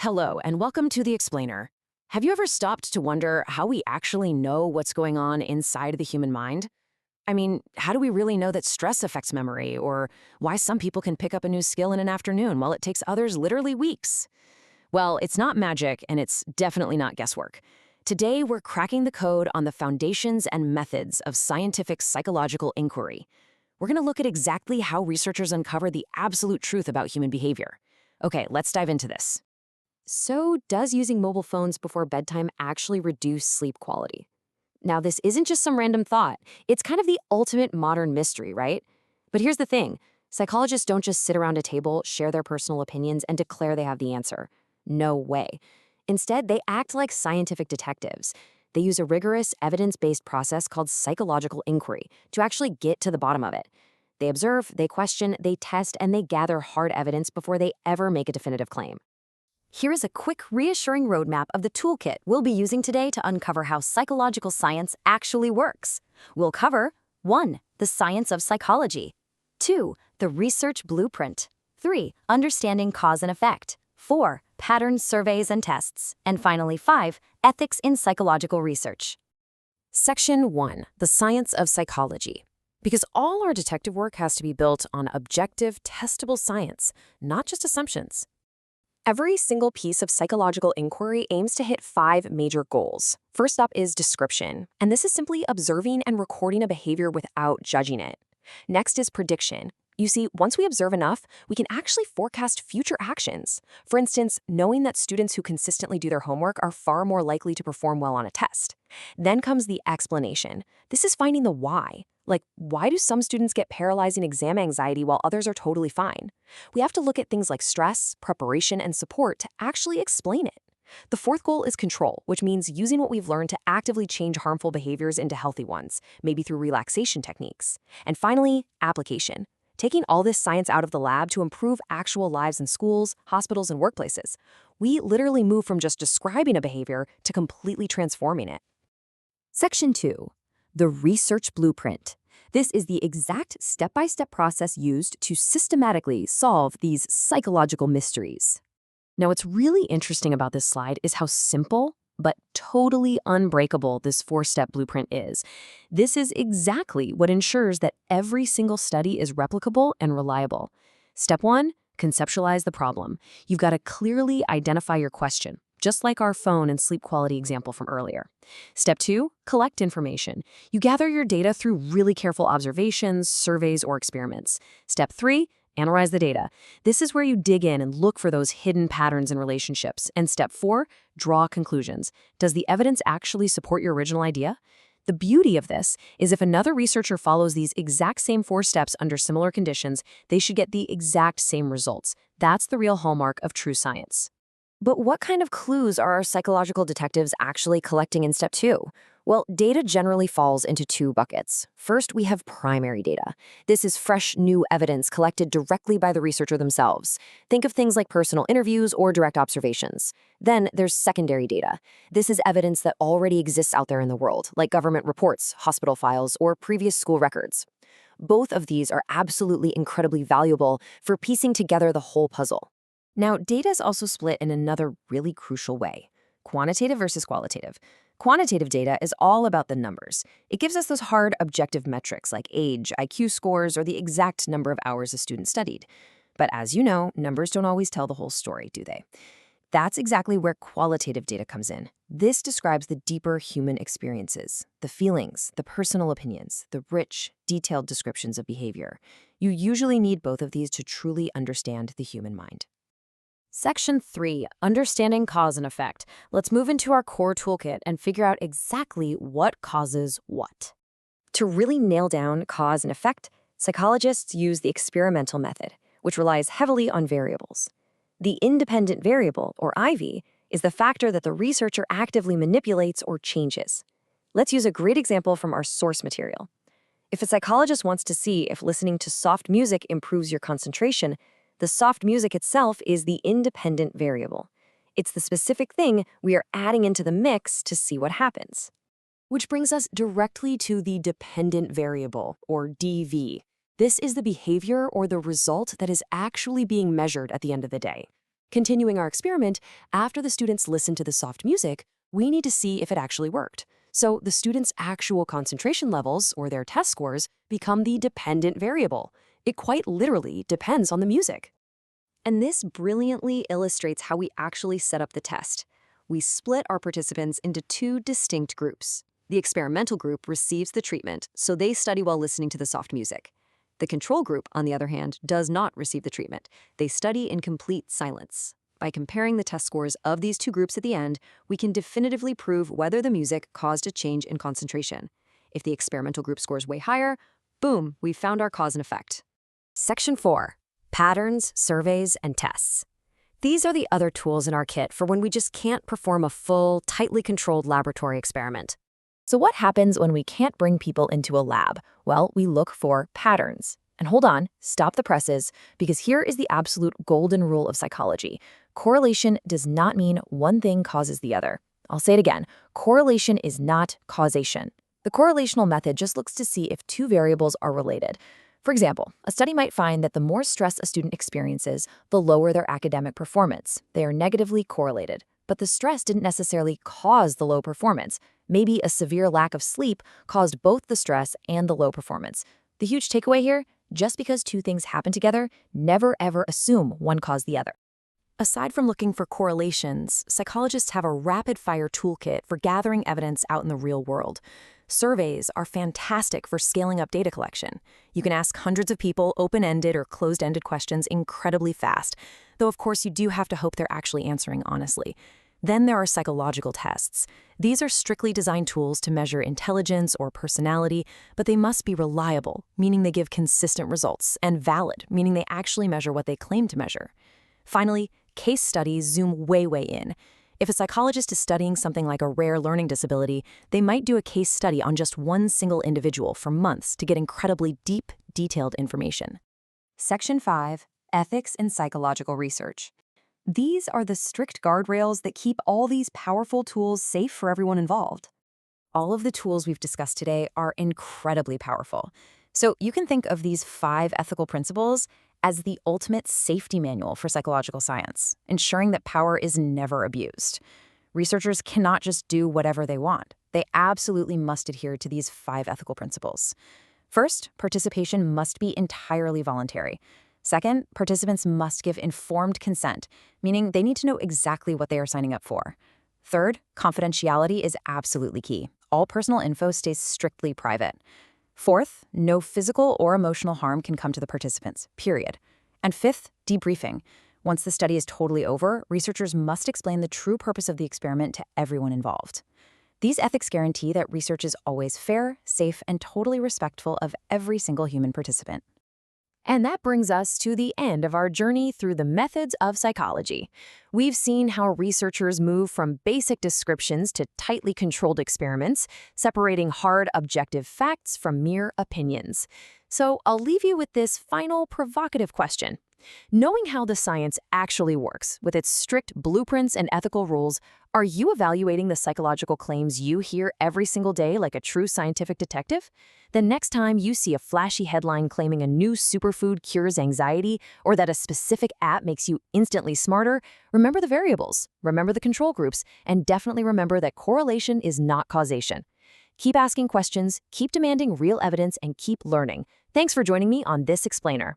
Hello, and welcome to The Explainer. Have you ever stopped to wonder how we actually know what's going on inside of the human mind? I mean, how do we really know that stress affects memory, or why some people can pick up a new skill in an afternoon while it takes others literally weeks? Well, it's not magic, and it's definitely not guesswork. Today, we're cracking the code on the foundations and methods of scientific psychological inquiry. We're going to look at exactly how researchers uncover the absolute truth about human behavior. Okay, let's dive into this. So, does using mobile phones before bedtime actually reduce sleep quality? Now, this isn't just some random thought. It's kind of the ultimate modern mystery, right? But here's the thing. Psychologists don't just sit around a table, share their personal opinions, and declare they have the answer. No way. Instead, they act like scientific detectives. They use a rigorous, evidence-based process called psychological inquiry to actually get to the bottom of it. They observe, they question, they test, and they gather hard evidence before they ever make a definitive claim. Here is a quick, reassuring roadmap of the toolkit we'll be using today to uncover how psychological science actually works. We'll cover 1. The science of psychology. 2. The research blueprint. 3. Understanding cause and effect. 4. Patterns, surveys, and tests. And finally, 5. Ethics in psychological research. Section 1. The science of psychology. Because all our detective work has to be built on objective, testable science, not just assumptions. Every single piece of psychological inquiry aims to hit 5 major goals. First up is description, and this is simply observing and recording a behavior without judging it. Next is prediction. You see, once we observe enough, we can actually forecast future actions. For instance, knowing that students who consistently do their homework are far more likely to perform well on a test. Then comes the explanation. This is finding the why. Like, why do some students get paralyzing exam anxiety while others are totally fine? We have to look at things like stress, preparation, and support to actually explain it. The fourth goal is control, which means using what we've learned to actively change harmful behaviors into healthy ones, maybe through relaxation techniques. And finally, application. Taking all this science out of the lab to improve actual lives in schools, hospitals, and workplaces. We literally move from just describing a behavior to completely transforming it. Section 2. The research blueprint. This is the exact step-by-step process used to systematically solve these psychological mysteries. Now, what's really interesting about this slide is how simple but totally unbreakable this 4-step blueprint is. This is exactly what ensures that every single study is replicable and reliable. Step 1, conceptualize the problem. You've got to clearly identify your question, just like our phone and sleep quality example from earlier. Step 2, collect information. You gather your data through really careful observations, surveys, or experiments. Step 3, analyze the data. This is where you dig in and look for those hidden patterns and relationships. And step 4, draw conclusions. Does the evidence actually support your original idea? The beauty of this is if another researcher follows these exact same 4 steps under similar conditions, they should get the exact same results. That's the real hallmark of true science. But what kind of clues are our psychological detectives actually collecting in step 2? Well, data generally falls into 2 buckets. First, we have primary data. This is fresh, new evidence collected directly by the researcher themselves. Think of things like personal interviews or direct observations. Then there's secondary data. This is evidence that already exists out there in the world, like government reports, hospital files, or previous school records. Both of these are absolutely incredibly valuable for piecing together the whole puzzle. Now, data is also split in another really crucial way: quantitative versus qualitative. Quantitative data is all about the numbers. It gives us those hard, objective metrics like age, IQ scores, or the exact number of hours a student studied. But as you know, numbers don't always tell the whole story, do they? That's exactly where qualitative data comes in. This describes the deeper human experiences, the feelings, the personal opinions, the rich, detailed descriptions of behavior. You usually need both of these to truly understand the human mind. Section 3, Understanding Cause and Effect. Let's move into our core toolkit and figure out exactly what causes what. To really nail down cause and effect, psychologists use the experimental method, which relies heavily on variables. The independent variable, or IV, is the factor that the researcher actively manipulates or changes. Let's use a great example from our source material. If a psychologist wants to see if listening to soft music improves your concentration, the soft music itself is the independent variable. It's the specific thing we are adding into the mix to see what happens. Which brings us directly to the dependent variable, or DV. This is the behavior or the result that is actually being measured at the end of the day. Continuing our experiment, after the students listen to the soft music, we need to see if it actually worked. So the students' actual concentration levels, or their test scores, become the dependent variable. It quite literally depends on the music. And this brilliantly illustrates how we actually set up the test. We split our participants into two distinct groups. The experimental group receives the treatment, so they study while listening to the soft music. The control group, on the other hand, does not receive the treatment. They study in complete silence. By comparing the test scores of these two groups at the end, we can definitively prove whether the music caused a change in concentration. If the experimental group scores way higher, boom, we've found our cause and effect. Section 4. Patterns, surveys, and tests. These are the other tools in our kit for when we just can't perform a full, tightly controlled laboratory experiment. So what happens when we can't bring people into a lab? Well, we look for patterns. And hold on, stop the presses, because here is the absolute golden rule of psychology. Correlation does not mean one thing causes the other. I'll say it again, correlation is not causation. The correlational method just looks to see if two variables are related. For example, a study might find that the more stress a student experiences, the lower their academic performance. They are negatively correlated. But the stress didn't necessarily cause the low performance. Maybe a severe lack of sleep caused both the stress and the low performance. The huge takeaway here, just because two things happen together, never ever assume one caused the other. Aside from looking for correlations, psychologists have a rapid-fire toolkit for gathering evidence out in the real world. Surveys are fantastic for scaling up data collection. You can ask hundreds of people open-ended or closed-ended questions incredibly fast, though of course you do have to hope they're actually answering honestly. Then there are psychological tests. These are strictly designed tools to measure intelligence or personality, but they must be reliable, meaning they give consistent results, and valid, meaning they actually measure what they claim to measure. Finally, case studies zoom way in. If a psychologist is studying something like a rare learning disability, they might do a case study on just one single individual for months to get incredibly deep, detailed information. Section 5. Ethics in Psychological Research. These are the strict guardrails that keep all these powerful tools safe for everyone involved. All of the tools we've discussed today are incredibly powerful. So you can think of these 5 ethical principles as the ultimate safety manual for psychological science, ensuring that power is never abused. Researchers cannot just do whatever they want. They absolutely must adhere to these 5 ethical principles. First, participation must be entirely voluntary. Second, participants must give informed consent, meaning they need to know exactly what they are signing up for. Third, confidentiality is absolutely key. All personal info stays strictly private. Fourth, no physical or emotional harm can come to the participants, period. And fifth, debriefing. Once the study is totally over, researchers must explain the true purpose of the experiment to everyone involved. These ethics guarantee that research is always fair, safe, and totally respectful of every single human participant. And that brings us to the end of our journey through the methods of psychology. We've seen how researchers move from basic descriptions to tightly controlled experiments, separating hard objective facts from mere opinions. So I'll leave you with this final provocative question. Knowing how the science actually works, with its strict blueprints and ethical rules, are you evaluating the psychological claims you hear every single day like a true scientific detective? Then next time you see a flashy headline claiming a new superfood cures anxiety or that a specific app makes you instantly smarter, remember the variables, remember the control groups, and definitely remember that correlation is not causation. Keep asking questions, keep demanding real evidence, and keep learning. Thanks for joining me on This Explainer.